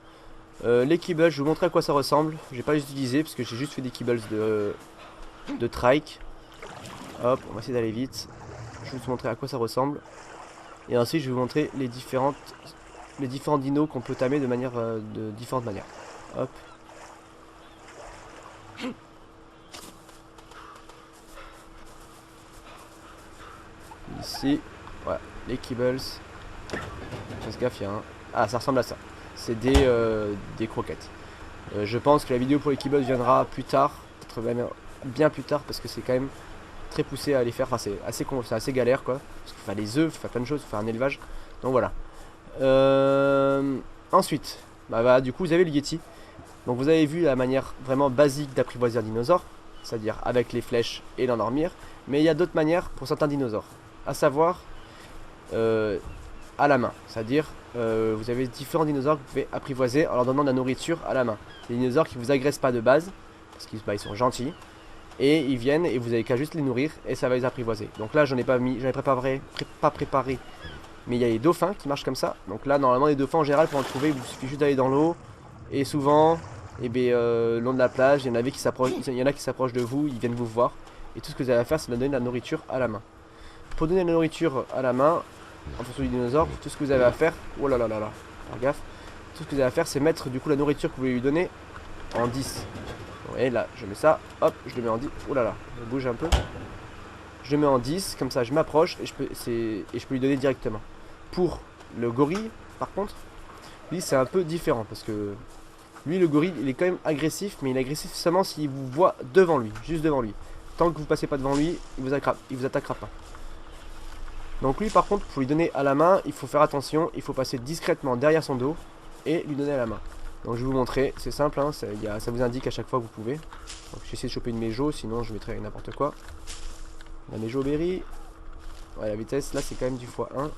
Les kibbles, je vais vous montrer à quoi ça ressemble. Je vais pas les utiliser parce que j'ai juste fait des kibbles de trike. Hop, on va essayer d'aller vite. Je vais vous montrer à quoi ça ressemble. Et ensuite je vais vous montrer les différents dinos qu'on peut tamer de différentes manières. Hop. Ici, voilà, les kibbles. Faites gaffe, il y a un... Ah, ça ressemble à ça. C'est des croquettes. Je pense que la vidéo pour les kibbles viendra plus tard. Peut-être même bien plus tard parce que c'est quand même très poussé à les faire. Enfin, c'est assez galère quoi. Parce qu'il faut faire les œufs, il faut faire plein de choses, il faut faire un élevage. Donc voilà. Ensuite, du coup, vous avez le Yeti. Donc vous avez vu la manière vraiment basique d'apprivoiser un dinosaure. C'est-à-dire avec les flèches et l'endormir. Mais il y a d'autres manières pour certains dinosaures. À savoir, à la main. C'est-à-dire, vous avez différents dinosaures que vous pouvez apprivoiser en leur donnant de la nourriture à la main. Des dinosaures qui vous agressent pas de base, parce qu'ils ils sont gentils. Et ils viennent et vous avez qu'à juste les nourrir et ça va les apprivoiser. Donc là j'en ai pas mis, j'en ai pas préparé. Mais il y a les dauphins qui marchent comme ça. Donc là normalement les dauphins en général pour en trouver, il vous suffit juste d'aller dans l'eau. Et souvent, le long de la plage, il y en a qui s'approchent de vous, ils viennent vous voir. Et tout ce que vous avez à faire c'est de donner de la nourriture à la main. Pour donner de la nourriture à la main, en fonction du dinosaure, tout ce que vous avez à faire, oh là là là là, faire gaffe. Tout ce que vous avez à faire c'est mettre du coup la nourriture que vous voulez lui donner en 10. Et là, je mets ça, hop, je le mets en 10. Oh là là, je bouge un peu. Je le mets en 10, comme ça je m'approche et je peux lui donner directement. Pour le gorille, par contre, lui c'est un peu différent parce que lui, le gorille, il est quand même agressif, mais il est agressif seulement s'il vous voit devant lui, juste devant lui. Tant que vous passez pas devant lui, il vous attaquera pas. Donc lui, par contre, pour lui donner à la main, il faut faire attention, il faut passer discrètement derrière son dos et lui donner à la main. Donc je vais vous montrer, c'est simple, hein, ça vous indique à chaque fois que vous pouvez. Donc j'essaie de choper une méjo, sinon je mettrai n'importe quoi. La méjo berry. Ouais, la vitesse là c'est quand même du x1.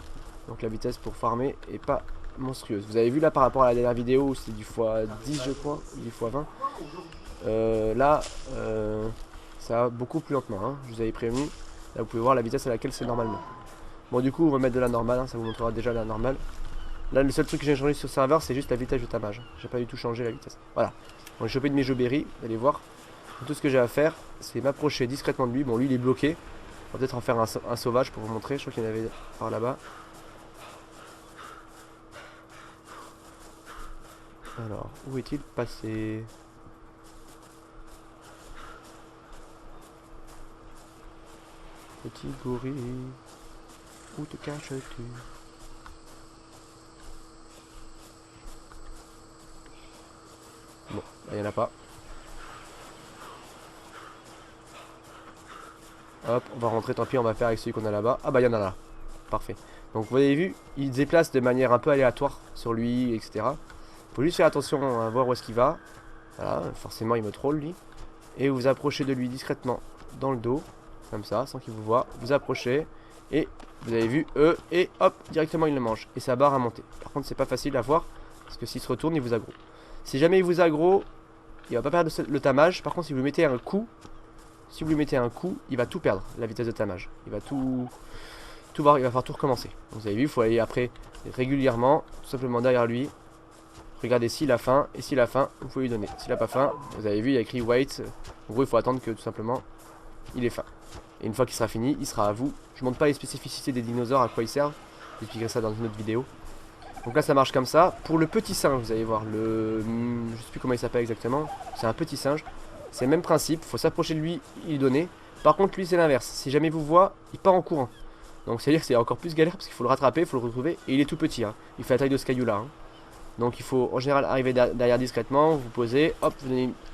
Donc la vitesse pour farmer est pas monstrueuse. Vous avez vu là par rapport à la dernière vidéo où c'était du x10 je crois, ou du x20. Là ça va beaucoup plus lentement, hein, je vous avais prévenu. Là vous pouvez voir la vitesse à laquelle c'est normalement. Bon du coup on va mettre de la normale, hein, ça vous montrera déjà la normale. Là le seul truc que j'ai changé sur le serveur c'est juste la vitesse de tamage. J'ai pas du tout changé la vitesse. Voilà. Donc j'ai chopé une méjoberry, vous allez voir. Tout ce que j'ai à faire c'est m'approcher discrètement de lui. Bon lui il est bloqué. On va peut-être en faire un sauvage pour vous montrer. Je crois qu'il y en avait par là-bas. Alors où est-il passé? Petit gorille, où te caches-tu? Bon, il n'y en a pas. Hop, on va rentrer, tant pis, on va faire avec celui qu'on a là-bas. Ah bah il y en a là. Parfait. Donc vous avez vu, il se déplace de manière un peu aléatoire sur lui, etc. Faut juste faire attention à voir où est-ce qu'il va. Voilà, forcément il me troll lui. Et vous approchez de lui discrètement dans le dos, comme ça, sans qu'il vous voie. Vous approchez, et vous avez vu, et hop, directement il le mange. Et sa barre a monté. Par contre c'est pas facile à voir, parce que s'il se retourne, il vous aggro. Si jamais il vous aggro, il va pas perdre le tamage. Par contre si vous lui mettez un coup, il va tout perdre, la vitesse de tamage. Il va il va falloir tout recommencer. Donc, vous avez vu, il faut aller après régulièrement, tout simplement derrière lui. Regardez s'il a faim, et s'il a faim, vous pouvez lui donner. S'il a pas faim, vous avez vu, il y a écrit wait. En gros, il faut attendre que tout simplement il ait faim. Et une fois qu'il sera fini, il sera à vous. Je ne montre pas les spécificités des dinosaures, à quoi ils servent. J'expliquerai ça dans une autre vidéo. Donc là, ça marche comme ça. Pour le petit singe, vous allez voir, je sais plus comment il s'appelle exactement. C'est un petit singe. C'est le même principe, il faut s'approcher de lui, lui donner. Par contre, lui, c'est l'inverse. Si jamais il vous voit, il part en courant. Donc, c'est-à-dire que c'est encore plus galère parce qu'il faut le rattraper, il faut le retrouver. Et il est tout petit, hein. Il fait la taille de ce caillou-là. Hein. Donc, il faut en général arriver derrière discrètement, vous posez, hop, je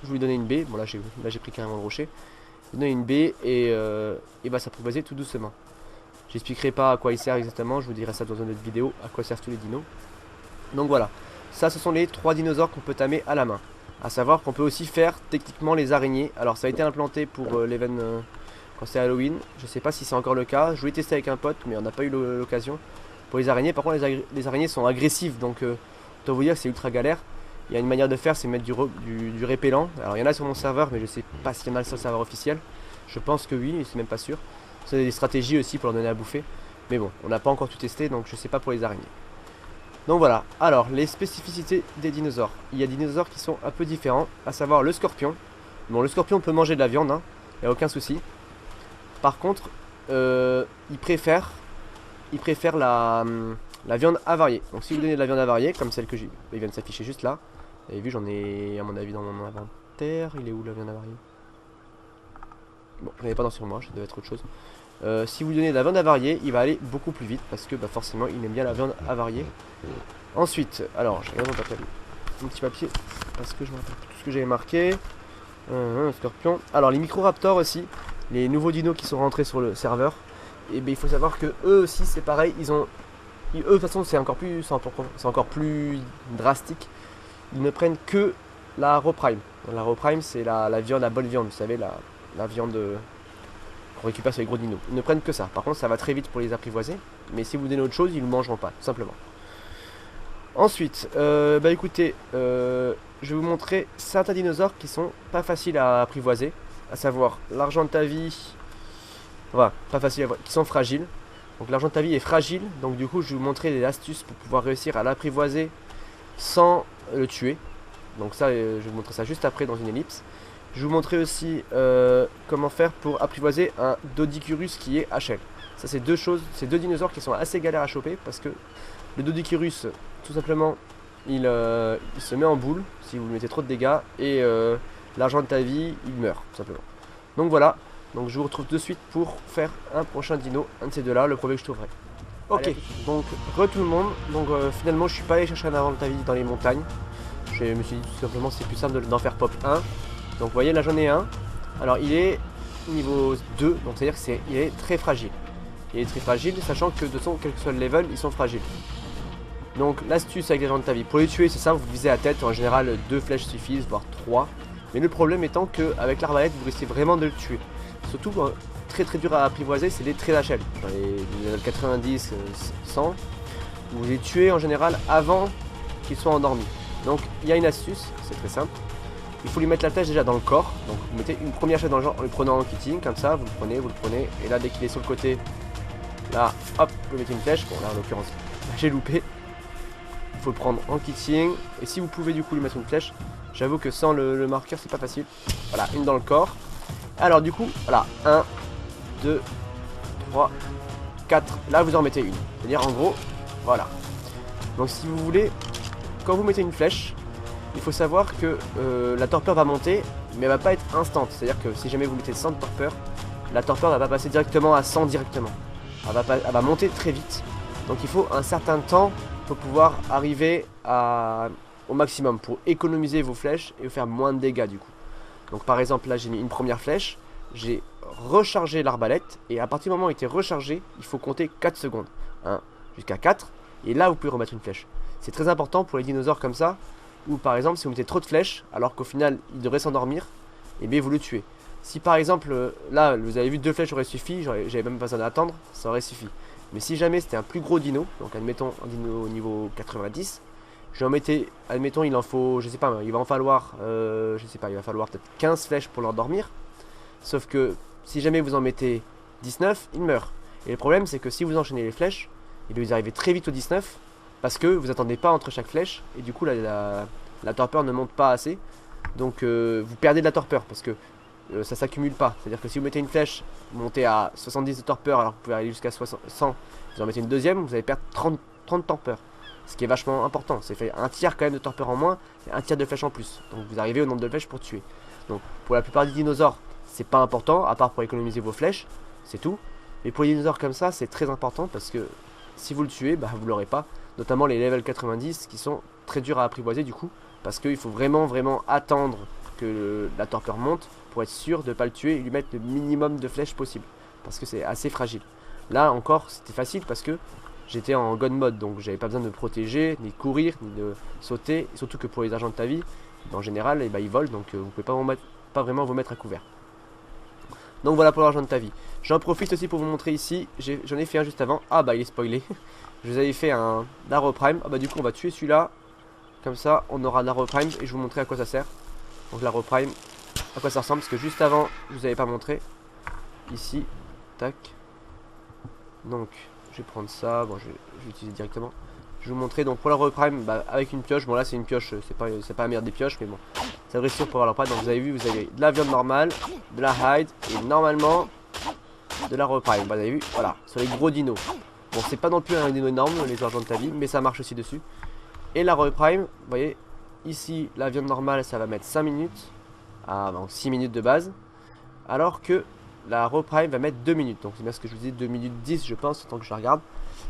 vous lui donner une baie. Bon, là, j'ai pris carrément le rocher. Vous donnez une baie et va s'apprivoiser tout doucement. J'expliquerai pas à quoi il sert exactement, je vous dirai ça dans une autre vidéo, à quoi servent tous les dinos. Donc voilà, ça ce sont les 3 dinosaures qu'on peut tamer à la main. A savoir qu'on peut aussi faire techniquement les araignées. Alors ça a été implanté pour l'event quand c'est Halloween. Je sais pas si c'est encore le cas. Je voulais tester avec un pote mais on n'a pas eu l'occasion. Pour les araignées, par contre les araignées sont agressives. Donc autant vous dire que c'est ultra galère. Il y a une manière de faire, c'est mettre du répellent. Alors il y en a sur mon serveur mais je sais pas s'il y en a sur le serveur officiel. Je pense que oui, mais c'est même pas sûr. C'est des stratégies aussi pour leur donner à bouffer. Mais bon, on n'a pas encore tout testé donc je sais pas pour les araignées. Donc voilà, alors les spécificités des dinosaures. Il y a des dinosaures qui sont un peu différents, à savoir le scorpion. Bon, le scorpion peut manger de la viande, hein, il n'y a aucun souci. Par contre, il préfère la viande avariée. Donc si vous donnez de la viande avariée, comme celle que j'ai, il vient de s'afficher juste là. Vous avez vu, j'en ai à mon avis dans mon inventaire. Il est où la viande avariée? Bon, j'en ai pas dans sur moi, ça devait être autre chose. Si vous lui donnez de la viande avariée, il va aller beaucoup plus vite parce que forcément il aime bien la viande avariée. Ensuite, alors je regarde mon petit papier parce que je me rappelle tout ce que j'avais marqué. Scorpion. Alors les microraptors aussi, les nouveaux dinos qui sont rentrés sur le serveur. Et bien il faut savoir que eux aussi c'est pareil, eux de toute façon c'est encore plus drastique. Ils ne prennent que la raw prime. La raw prime c'est la viande à bonne viande, vous savez la viande On récupère sur les gros dinos. Ils ne prennent que ça. Par contre, ça va très vite pour les apprivoiser. Mais si vous donnez autre chose, ils ne mangeront pas, tout simplement. Ensuite, bah écoutez, je vais vous montrer certains dinosaures qui sont pas faciles à apprivoiser. À savoir l'Argentavie, enfin, pas facile à voir, qui sont fragiles. Donc l'Argentavie est fragile. Donc du coup, je vais vous montrer des astuces pour pouvoir réussir à l'apprivoiser sans le tuer. Donc ça, je vais vous montrer ça juste après dans une ellipse. Je vais vous montrer aussi comment faire pour apprivoiser un Doedicurus qui est HL. Ça c'est deux choses, c'est deux dinosaures qui sont assez galères à choper parce que le Doedicurus, tout simplement, il se met en boule si vous lui mettez trop de dégâts et l'Argentavie, il meurt tout simplement. Donc voilà, donc je vous retrouve de suite pour faire un prochain dino, un de ces deux là, le premier que je trouverai. Ok, allez, donc tout le monde, donc finalement je suis pas allé chercher un Argentavie dans les montagnes. Je me suis dit tout simplement c'est plus simple d'en faire pop 1. Donc vous voyez là j'en ai un. Alors il est niveau 2, donc c'est à dire qu'il est très fragile. Il est très fragile, sachant que de toute façon quel que soit le level ils sont fragiles. Donc l'astuce avec les Argentavie, pour les tuer c'est simple, vous visez à tête, en général 2 flèches suffisent, voire 3. Mais le problème étant qu'avec l'arbalète vous risquez vraiment de le tuer. Surtout très dur à apprivoiser, c'est les traits d'HL. Dans les levels 90, 100, vous les tuez en général avant qu'ils soient endormis. Donc il y a une astuce, c'est très simple. Il faut lui mettre la flèche déjà dans le corps. Donc vous mettez une première flèche dans le genre en le prenant en kitting, comme ça, vous le prenez. Et là dès qu'il est sur le côté, là, hop, vous mettez une flèche. Bon là en l'occurrence, j'ai loupé. Il faut le prendre en kitting. Et si vous pouvez du coup lui mettre une flèche, j'avoue que sans le marqueur c'est pas facile. Voilà, une dans le corps. Alors du coup, voilà, 1, 2, 3, 4. Là vous en mettez une. C'est-à-dire en gros, voilà. Donc si vous voulez, quand vous mettez une flèche, il faut savoir que la torpeur va monter, mais elle va pas être instant. C'est-à-dire que si jamais vous mettez 100 de torpeur, la torpeur va pas passer directement à 100 directement. Elle va monter très vite. Donc il faut un certain temps pour pouvoir arriver au maximum, pour économiser vos flèches et faire moins de dégâts du coup. Donc par exemple là j'ai mis une première flèche, j'ai rechargé l'arbalète, et à partir du moment où il était rechargé, il faut compter 4 secondes. 1 jusqu'à 4, et là vous pouvez remettre une flèche. C'est très important pour les dinosaures comme ça, ou par exemple si vous mettez trop de flèches alors qu'au final il devrait s'endormir, et bien vous le tuez. Si par exemple là vous avez vu 2 flèches aurait suffi, j'avais même pas besoin d'attendre, ça aurait suffi. Mais si jamais c'était un plus gros dino, donc admettons un dino au niveau 90, je en mettais, admettons il en faut, je sais pas, il va en falloir, je sais pas, il va falloir peut-être 15 flèches pour l'endormir. Sauf que si jamais vous en mettez 19, il meurt. Et le problème c'est que si vous enchaînez les flèches, et bien vous arrivez très vite au 19, parce que vous attendez pas entre chaque flèche, et du coup la torpeur ne monte pas assez. Donc vous perdez de la torpeur, parce que ça s'accumule pas. C'est à dire que si vous mettez une flèche, vous montez à 70 de torpeur alors que vous pouvez aller jusqu'à 100, vous en mettez une deuxième, vous allez perdre 30 torpeur. Ce qui est vachement important, c'est fait un tiers quand même de torpeur en moins, et un tiers de flèches en plus. Donc vous arrivez au nombre de flèches pour tuer. Donc pour la plupart des dinosaures, c'est pas important, à part pour économiser vos flèches, c'est tout. Mais pour les dinosaures comme ça, c'est très important parce que si vous le tuez, bah, vous l'aurez pas. Notamment les level 90 qui sont très durs à apprivoiser du coup, parce qu'il faut vraiment attendre que la torpeur monte pour être sûr de ne pas le tuer et lui mettre le minimum de flèches possible, parce que c'est assez fragile. Là encore c'était facile parce que j'étais en god mode, donc j'avais pas besoin de me protéger, ni de courir, ni de sauter, et surtout que pour les Argentavie, en général eh ben, ils volent, donc vous pouvez pas vraiment vous mettre à couvert. Donc voilà pour l'Argentavie. J'en profite aussi pour vous montrer ici, j'en ai fait un juste avant. Ah bah il est spoilé. Je vous avais fait un Laroprime. Ah bah du coup on va tuer celui-là. Comme ça on aura Laroprime et je vais vous montrer à quoi ça sert. Donc Laroprime, à quoi ça ressemble, parce que juste avant je vous avais pas montré. Ici, tac. Donc je vais prendre ça, bon je vais utiliser directement. Je vais vous montrer donc pour Laroprime bah, avec une pioche. Bon là c'est une pioche, c'est pas la meilleure des pioches, mais bon. Ça devrait suffire pour avoir Laroprime. Donc vous avez vu, vous avez de la viande normale, de la hide et normalement de Laroprime. Bah, vous avez vu, voilà, sur les gros dinos. Bon c'est pas non plus un dino énorme les Argentavie, mais ça marche aussi dessus. Et Laroprime, vous voyez, ici la viande normale ça va mettre 5 minutes. Ah donc 6 minutes de base. Alors que la Laroprime va mettre 2 minutes. Donc c'est bien ce que je vous disais, 2 minutes 10 je pense, tant que je la regarde.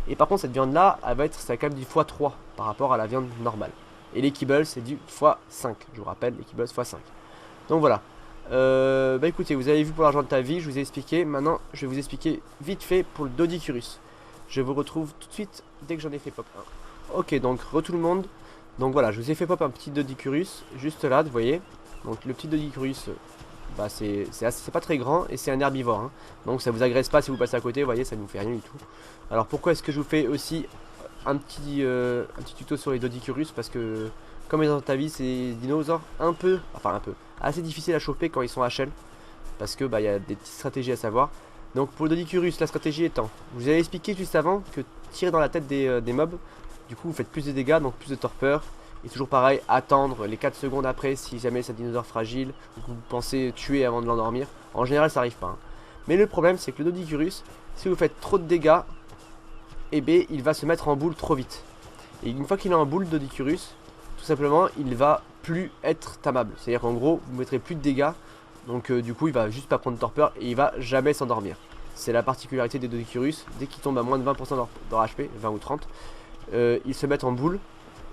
Et par contre cette viande là, elle va être, ça va quand même du x3 par rapport à la viande normale. Et les kibbles c'est du x5, je vous rappelle, les kibbles x5. Donc voilà. Bah écoutez, vous avez vu pour l'Argentavie, je vous ai expliqué. Maintenant je vais vous expliquer vite fait pour le Doedicurus. Je vous retrouve tout de suite dès que j'en ai fait pop 1. Ok, donc tout le monde. Donc voilà, je vous ai fait pop un petit Doedicurus juste là, vous voyez. Donc le petit Doedicurus, bah c'est pas très grand et c'est un herbivore, hein. Donc ça vous agresse pas si vous passez à côté, vous voyez, ça ne vous fait rien du tout. Alors pourquoi est-ce que je vous fais aussi un petit tuto sur les Doedicurus? Parce que comme les Antavis, c'est des dinosaures assez difficiles à choper quand ils sont HL. Parce que bah il y a des petites stratégies à savoir. Donc pour le Doedicurus, la stratégie étant, je vous avais expliqué juste avant que tirer dans la tête des mobs, du coup vous faites plus de dégâts, donc plus de torpeur. Et toujours pareil, attendre les 4 secondes après si jamais c'est un dinosaure fragile ou que vous pensez tuer avant de l'endormir. En général ça arrive pas, hein. Mais le problème c'est que le Doedicurus, si vous faites trop de dégâts, eh bien il va se mettre en boule trop vite. Et une fois qu'il est en boule, Doedicurus, tout simplement il va plus être tamable. C'est à dire qu'en gros vous mettrez plus de dégâts. Donc du coup il va juste pas prendre de torpeur et il va jamais s'endormir. C'est la particularité des Doedicurus. Dès qu'ils tombent à moins de 20% de leur HP, 20 ou 30, ils se mettent en boule.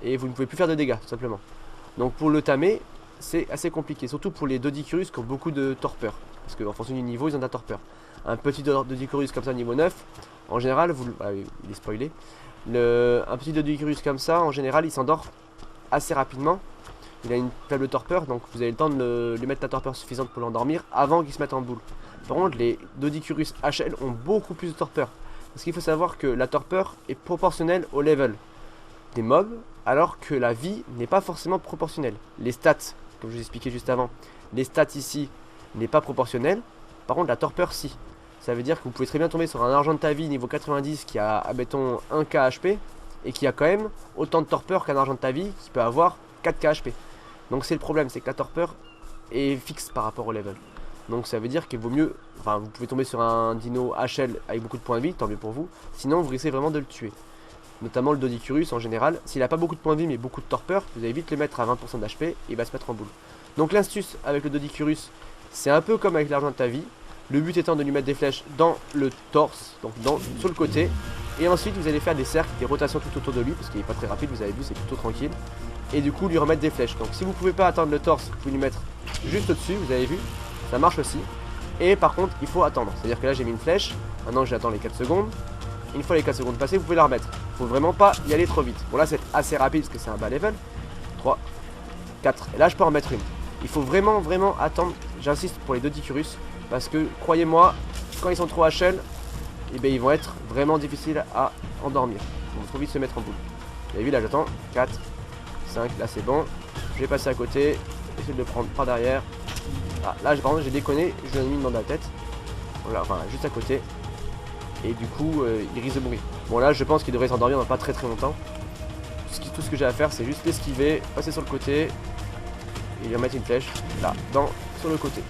Et vous ne pouvez plus faire de dégâts tout simplement. Donc pour le tamer c'est assez compliqué. Surtout pour les Doedicurus qui ont beaucoup de torpeur. Parce qu'en fonction du niveau ils ont de la torpeur. Un petit Doedicurus comme ça niveau 9, en général, il est spoilé. Un petit Doedicurus comme ça, en général il s'endort assez rapidement. Il a une faible torpeur, donc vous avez le temps de lui mettre la torpeur suffisante pour l'endormir avant qu'il se mette en boule. Par contre les Doedicurus HL ont beaucoup plus de torpeur. Parce qu'il faut savoir que la torpeur est proportionnelle au level des mobs, alors que la vie n'est pas forcément proportionnelle. Les stats, comme je vous expliquais juste avant, les stats ici n'est pas proportionnelle. Par contre la torpeur si. Ça veut dire que vous pouvez très bien tomber sur un argent de ta vie niveau 90 qui a, admettons, 1k HP et qui a quand même autant de torpeur qu'un argent de ta vie qui peut avoir 4k HP. Donc c'est le problème, c'est que la torpeur est fixe par rapport au level. Donc ça veut dire qu'il vaut mieux, enfin vous pouvez tomber sur un dino HL avec beaucoup de points de vie, tant mieux pour vous. Sinon vous risquez vraiment de le tuer. Notamment le Doedicurus en général, s'il n'a pas beaucoup de points de vie mais beaucoup de torpeur, vous allez vite le mettre à 20% d'HP et il va se mettre en boule. Donc l'astuce avec le Doedicurus, c'est un peu comme avec l'argent de ta vie. Le but étant de lui mettre des flèches dans le torse, donc sur le côté. Et ensuite vous allez faire des cercles, des rotations tout autour de lui, parce qu'il n'est pas très rapide, vous avez vu, c'est plutôt tranquille. Et du coup lui remettre des flèches. Donc si vous ne pouvez pas atteindre le torse, vous pouvez lui mettre juste au-dessus, vous avez vu, ça marche aussi. Et par contre il faut attendre, c'est à dire que là j'ai mis une flèche, maintenant j'attends les 4 secondes. Une fois les 4 secondes passées, vous pouvez la remettre. Faut vraiment pas y aller trop vite. Bon là c'est assez rapide parce que c'est un bas level. 3, 4, et là je peux en remettre une. Il faut vraiment attendre, j'insiste pour les Doedicurus, parce que croyez-moi, quand ils sont trop HL, eh bien, ils vont être vraiment difficiles à endormir. Ils vont trop vite se mettre en boule. Vous avez vu là j'attends, 4, 5, là c'est bon. Je vais passer à côté, essayer de le prendre par derrière. Ah, là par contre j'ai déconné, je lui ai mis une main dans la tête. Voilà, enfin juste à côté. Et du coup il risque de mourir. Bon là je pense qu'il devrait s'endormir dans pas très longtemps. Tout ce que j'ai à faire c'est juste l'esquiver, passer sur le côté et lui remettre une flèche là, sur le côté.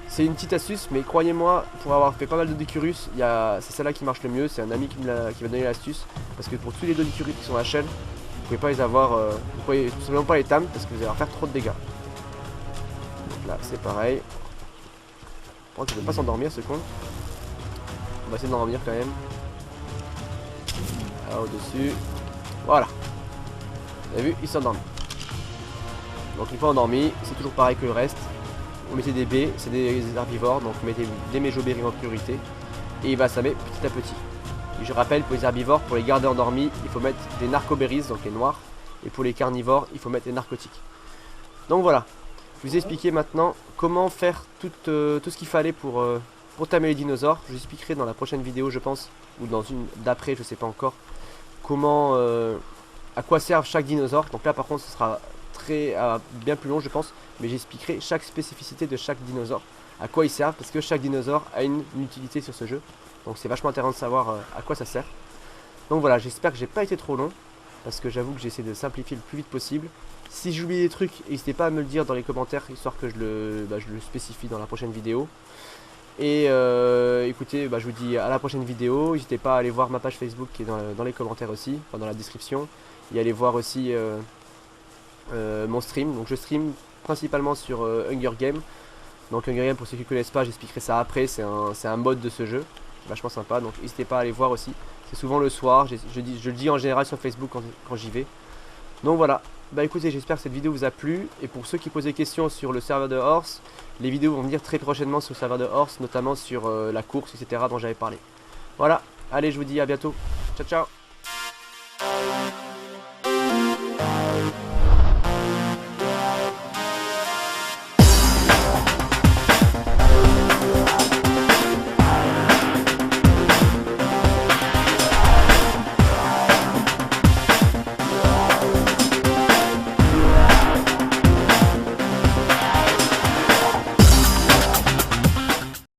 C'est une petite astuce mais croyez-moi, pour avoir fait pas mal de Doedicurus, c'est celle-là qui marche le mieux. C'est un ami qui m'a donné l'astuce. Parce que pour tous les Doedicurus qui sont HL, vous pouvez pas les avoir, vous pouvez tout simplement pas les tam parce que vous allez leur faire trop de dégâts. Donc là c'est pareil. Je pense qu'il ne veut pas s'endormir ce con. On va essayer de l'endormir quand même. Là au-dessus. Voilà. Vous avez vu, il s'endormit. Donc une fois endormi, c'est toujours pareil que le reste. Vous mettez des baies, c'est des herbivores, donc vous mettez des méjoberries en priorité. Et il va s'amer petit à petit. Et je rappelle, pour les herbivores, pour les garder endormis, il faut mettre des narcoberries, donc les noirs. Et pour les carnivores, il faut mettre des narcotiques. Donc voilà. Je vous ai expliqué maintenant comment faire tout ce qu'il fallait pour tamer les dinosaures. Je vous expliquerai dans la prochaine vidéo je pense, ou dans une d'après, je sais pas encore, comment, à quoi servent chaque dinosaure. Donc là par contre ce sera bien plus long je pense, mais j'expliquerai chaque spécificité de chaque dinosaure, à quoi ils servent, parce que chaque dinosaure a une utilité sur ce jeu. Donc c'est vachement intéressant de savoir à quoi ça sert. Donc voilà, j'espère que j'ai pas été trop long, parce que j'avoue que j'essaie de simplifier le plus vite possible. Si j'oublie des trucs, n'hésitez pas à me le dire dans les commentaires, histoire que je le spécifie dans la prochaine vidéo. Et écoutez, je vous dis à la prochaine vidéo. N'hésitez pas à aller voir ma page Facebook qui est dans les commentaires aussi, enfin dans la description. Et aller voir aussi mon stream. Donc je stream principalement sur Hunger Games. Donc Hunger Games, pour ceux qui ne connaissent pas, j'expliquerai ça après. C'est un mode de ce jeu, vachement sympa. Donc n'hésitez pas à aller voir aussi. C'est souvent le soir, je le dis en général sur Facebook quand j'y vais. Donc voilà. Écoutez, j'espère que cette vidéo vous a plu. Et pour ceux qui posent des questions sur le serveur de Horse, les vidéos vont venir très prochainement sur le serveur de Horse, notamment sur la course, etc. dont j'avais parlé. Voilà, allez, je vous dis à bientôt. Ciao, ciao.